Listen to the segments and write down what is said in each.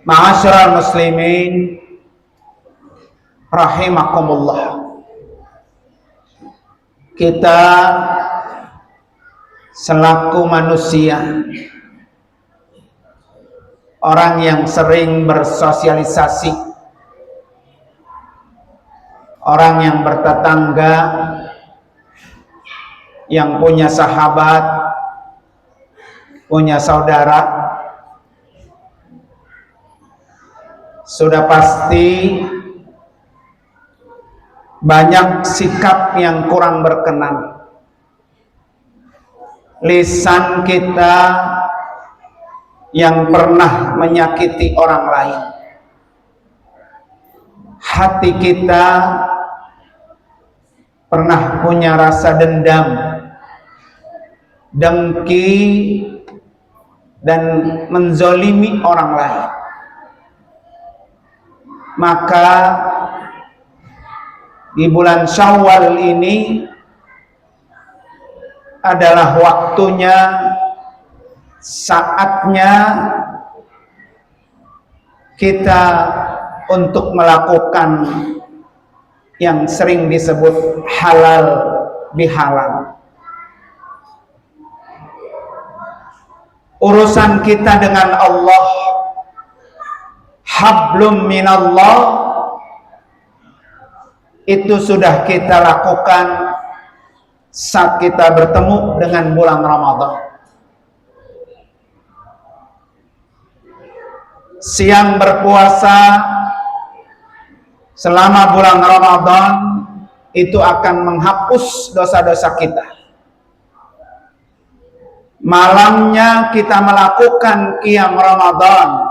Ma'asyiral muslimin rahimakumullah. Kita selaku manusia, orang yang sering bersosialisasi, orang yang bertetangga, yang punya sahabat, punya saudara, sudah pasti banyak sikap yang kurang berkenan. Lisan kita yang pernah menyakiti orang lain, hati kita pernah punya rasa dendam, dengki, dan menzolimi orang lain. Maka di bulan Syawal ini adalah waktunya, saatnya kita untuk melakukan yang sering disebut halal bihalal. Urusan kita dengan Allah, hablum minallah, itu sudah kita lakukan saat kita bertemu dengan bulan Ramadan. Siang berpuasa selama bulan Ramadan itu akan menghapus dosa-dosa kita. Malamnya kita melakukan qiyam Ramadan,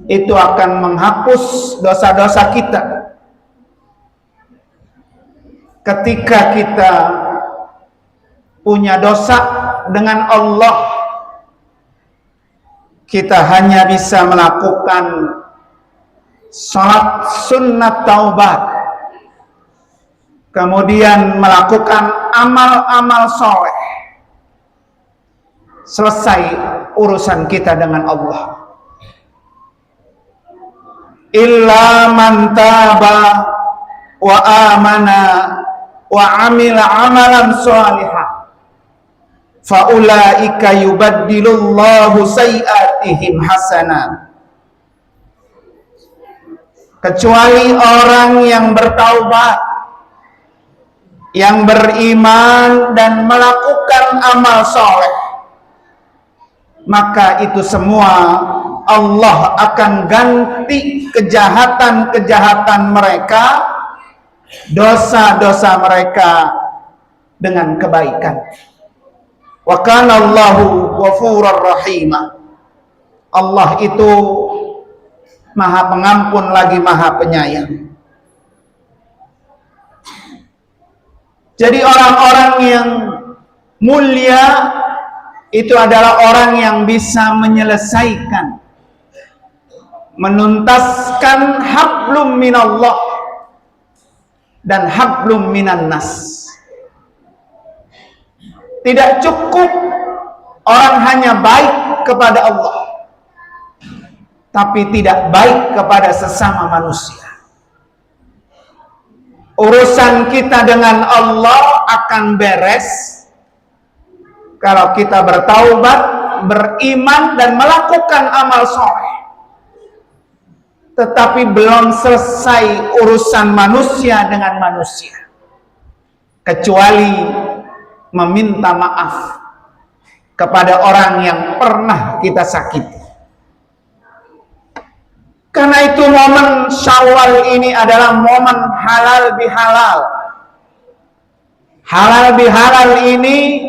itu akan menghapus dosa-dosa kita. Ketika kita punya dosa dengan Allah, kita hanya bisa melakukan salat sunnat taubat, kemudian melakukan amal-amal soleh. Selesai urusan kita dengan Allah. Illa man taba wa amana wa amila amalan shalihah fa ulaika yubaddilullahu sayiatihim hasanat. Kecuali orang yang bertaubat, yang beriman dan melakukan amal soleh, maka itu semua Allah akan ganti kejahatan-kejahatan mereka, dosa-dosa mereka dengan kebaikan. Wa kana Allahu ghafurur rahimah. Allah itu Maha Pengampun lagi Maha Penyayang. Jadi orang-orang yang mulia itu adalah orang yang bisa menyelesaikan, menuntaskan hablum minallah dan hablum minan nas. Tidak cukup orang hanya baik kepada Allah, tapi tidak baik kepada sesama manusia. Urusan kita dengan Allah akan beres kalau kita bertaubat, beriman, dan melakukan amal soleh. Tetapi belum selesai urusan manusia dengan manusia, kecuali meminta maaf kepada orang yang pernah kita sakiti. Karena itu momen Syawal ini adalah momen halal bihalal. Halal bihalal ini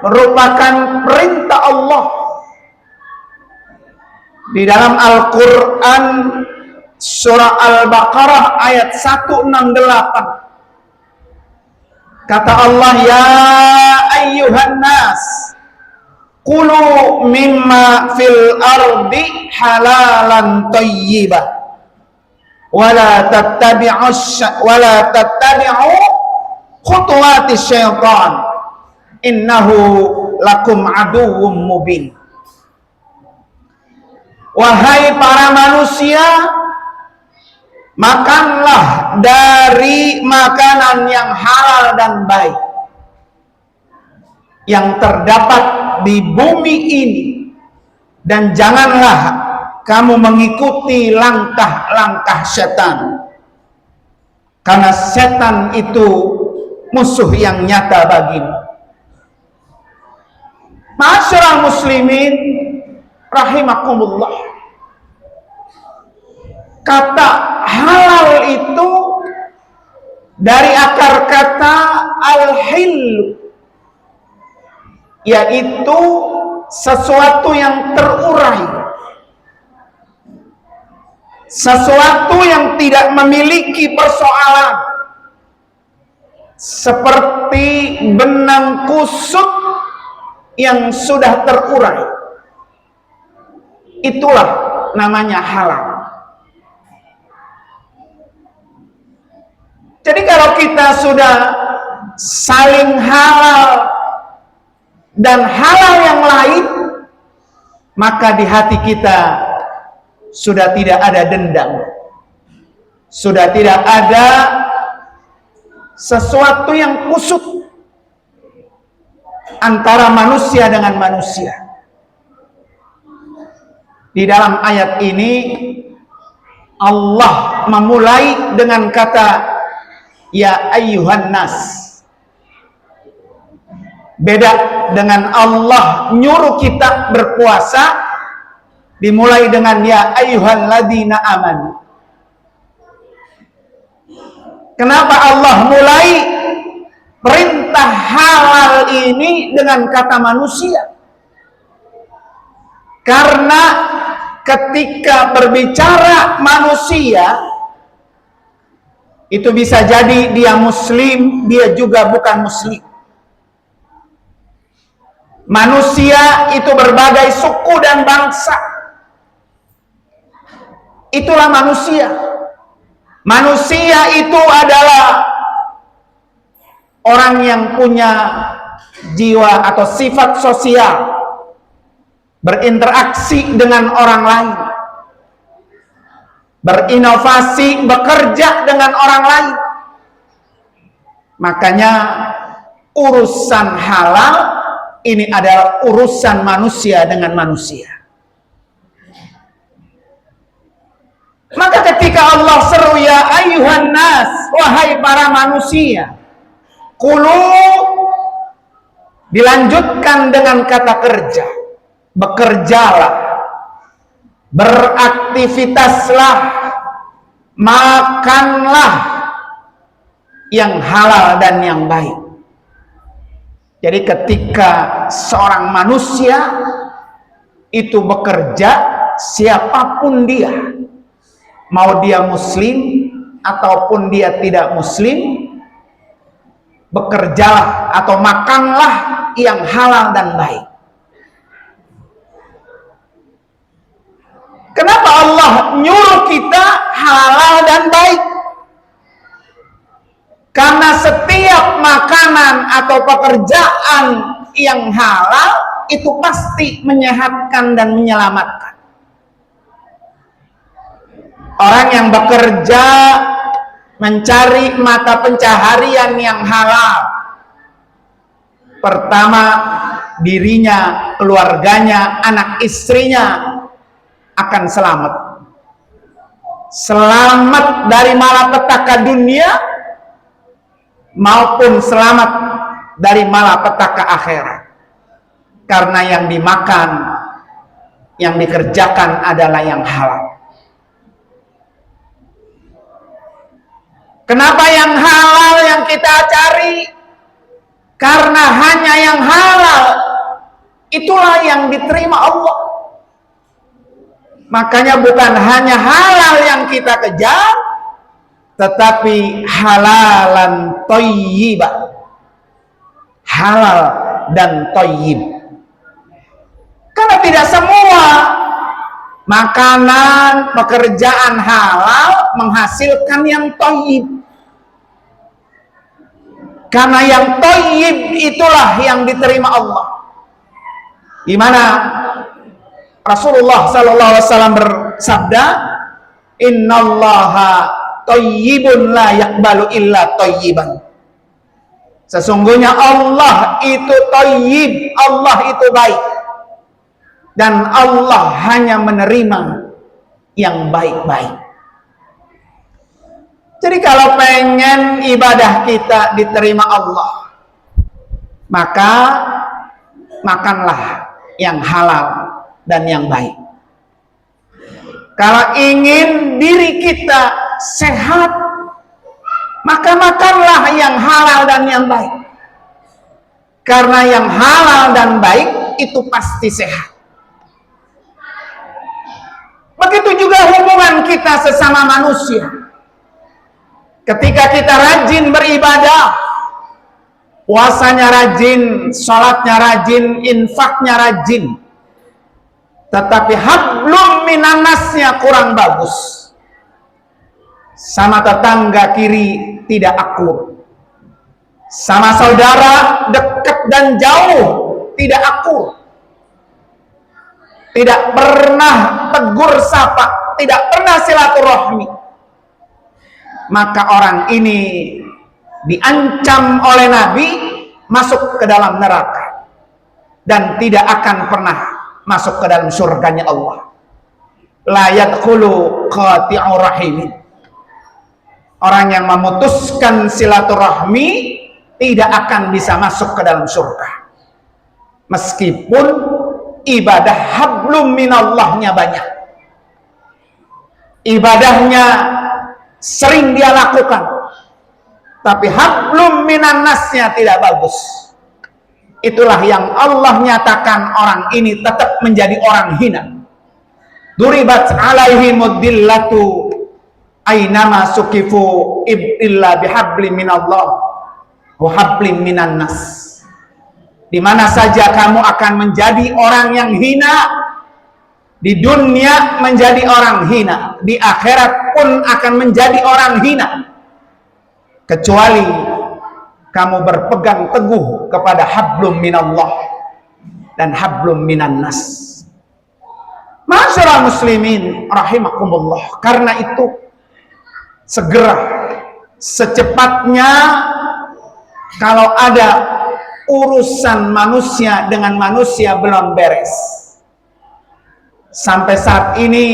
merupakan perintah Allah. Di dalam Al-Quran surah Al-Baqarah ayat 168, kata Allah, ya ayyuhan nas kulu mimma fil ardi halalan tayyibah wala tattabi'u khutuwati syaitan innahu lakum aduwwum mubin. Wahai para manusia, makanlah dari makanan yang halal dan baik yang terdapat di bumi ini, dan janganlah kamu mengikuti langkah-langkah setan, karena setan itu musuh yang nyata bagimu. Ma'asyiral muslimin rahimakumullah, kata halal itu dari akar kata al-hil, yaitu sesuatu yang terurai, sesuatu yang tidak memiliki persoalan, seperti benang kusut yang sudah terurai. Itulah namanya halal. Jadi kalau kita sudah saling halal dan halal yang lain, maka di hati kita sudah tidak ada dendam, sudah tidak ada sesuatu yang kusut antara manusia dengan manusia. Di dalam ayat ini Allah memulai dengan kata ya ayyuhan nas. Beda dengan Allah nyuruh kita berpuasa, dimulai dengan ya ayyuhalladzina amanu. Kenapa Allah mulai perintah halal ini dengan kata manusia? Karena ketika berbicara manusia, itu bisa jadi dia muslim, dia juga bukan muslim. Manusia itu berbagai suku dan bangsa. Itulah manusia. Manusia itu adalah orang yang punya jiwa atau sifat sosial, berinteraksi dengan orang lain, berinovasi, bekerja dengan orang lain. Makanya urusan halal ini adalah urusan manusia dengan manusia. Maka ketika Allah seru ya ayyuhan nas, wahai para manusia, kulu, dilanjutkan dengan kata kerja, bekerjalah, beraktivitaslah, makanlah yang halal dan yang baik. Jadi ketika seorang manusia itu bekerja, siapapun dia, mau dia muslim ataupun dia tidak muslim, bekerjalah atau makanlah yang halal dan baik. Kenapa Allah nyuruh kita halal dan baik? Karena setiap makanan atau pekerjaan yang halal itu pasti menyehatkan dan menyelamatkan. Orang yang bekerja mencari mata pencaharian yang halal, pertama dirinya, keluarganya, anak istrinya akan selamat. Selamat dari malapetaka dunia maupun selamat dari malapetaka akhirat. Karena yang dimakan, yang dikerjakan adalah yang halal. Kenapa yang halal yang kita cari? Karena hanya yang halal itulah yang diterima Allah. Makanya bukan hanya halal yang kita kejar, tetapi halalan thayyibah, halal dan thayyib. Karena tidak semua makanan, pekerjaan halal menghasilkan yang thayyib. Karena yang thayyib itulah yang diterima Allah. Gimana Rasulullah sallallahu alaihi wasallam bersabda, "Innallaha thayyibun la yaqbalu illa thayyiban." Sesungguhnya Allah itu thayyib, Allah itu baik. Dan Allah hanya menerima yang baik-baik. Jadi kalau pengen ibadah kita diterima Allah, maka makanlah yang halal dan yang baik. Kalau ingin diri kita sehat, maka makanlah yang halal dan yang baik. Karena yang halal dan baik itu pasti sehat. Begitu juga hubungan kita sesama manusia. Ketika kita rajin beribadah, puasanya rajin, sholatnya rajin, infaknya rajin, tetapi hablum minannasnya kurang bagus, sama tetangga kiri tidak akur, sama saudara dekat dan jauh tidak akur, tidak pernah tegur sapa, tidak pernah silaturahmi, maka orang ini diancam oleh Nabi masuk ke dalam neraka dan tidak akan pernah masuk ke dalam surganya Allah. La yadkhulu qati'ur rahimin. Orang yang memutuskan silaturahmi tidak akan bisa masuk ke dalam surga. Meskipun ibadah hablum minallahnya banyak. Ibadahnya sering dia lakukan. Tapi hablum minannasnya tidak bagus. Itulah yang Allah nyatakan orang ini tetap menjadi orang hina. Duribat alaihimud dillatu ainama sukifu illa bihablim minallah wa hablim minannas. Di mana saja kamu akan menjadi orang yang hina, di dunia menjadi orang hina, di akhirat pun akan menjadi orang hina, kecuali kamu berpegang teguh kepada hablum minallah dan hablum minannas. Masyaallah muslimin rahimakumullah. Karena itu segera, secepatnya, kalau ada urusan manusia dengan manusia belum beres, sampai saat ini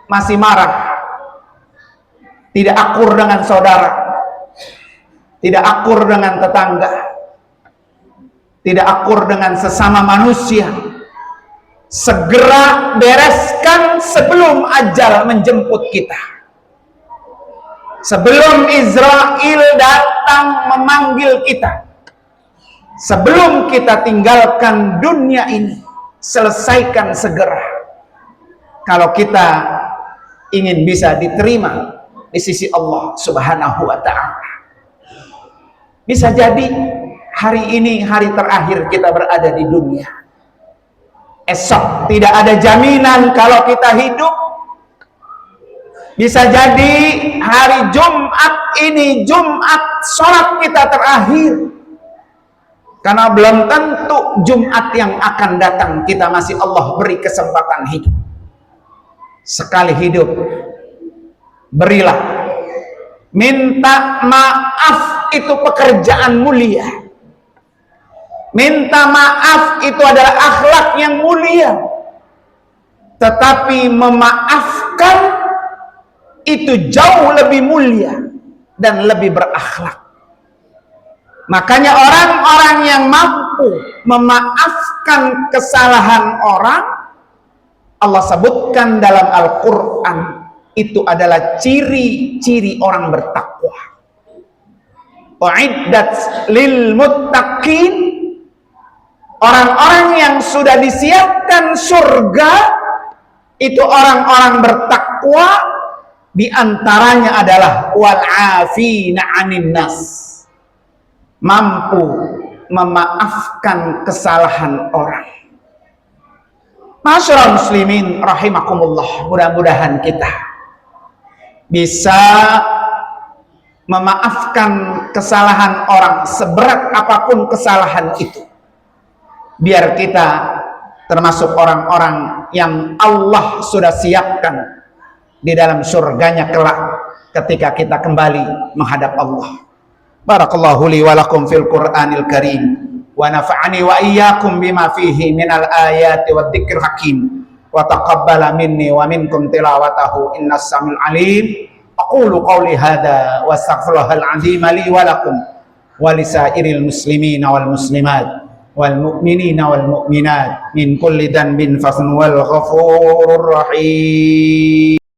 masih marah, tidak akur dengan saudara, tidak akur dengan tetangga, tidak akur dengan sesama manusia, segera bereskan sebelum ajal menjemput kita, sebelum Israel datang memanggil kita, sebelum kita tinggalkan dunia ini. Selesaikan segera kalau kita ingin bisa diterima di sisi Allah Subhanahu wa ta'ala. Bisa jadi hari ini hari terakhir kita berada di dunia. Esok tidak ada jaminan kalau kita hidup. Bisa jadi hari Jumat ini Jumat sholat kita terakhir. Karena belum tentu Jumat yang akan datang kita masih Allah beri kesempatan hidup. Sekali hidup, berilah. Minta maaf itu pekerjaan mulia. Minta maaf itu adalah akhlak yang mulia. Tetapi memaafkan itu jauh lebih mulia dan lebih berakhlak. Makanya orang-orang yang mampu memaafkan kesalahan orang, Allah sebutkan dalam Al-Quran, itu adalah ciri-ciri orang bertakwa. Uiddat lil muttaqin, orang-orang yang sudah disiapkan surga, itu orang-orang bertakwa, diantaranya adalah wal afina 'anin nas, mampu memaafkan kesalahan orang. Masyaallah muslimin rahimakumullah, mudah-mudahan kita bisa memaafkan kesalahan orang seberat apapun kesalahan itu, biar kita termasuk orang-orang yang Allah sudah siapkan di dalam surganya kelak ketika kita kembali menghadap Allah. Barakallahu li wa lakum fil Qur'anil Karim wa nafa'ani wa iyyakum bima fihi minal ayati wad dzikril hakim wa taqabbala minni wa minkum tilawatahu innas samiul alim. Aqulu qawli hadza wa astaghfirullahal azim li wa lakum wa lisairil muslimina wal muslimat wal mu'minina wal mu'minat min kulli dhanbin fasun wal ghafurur rahim.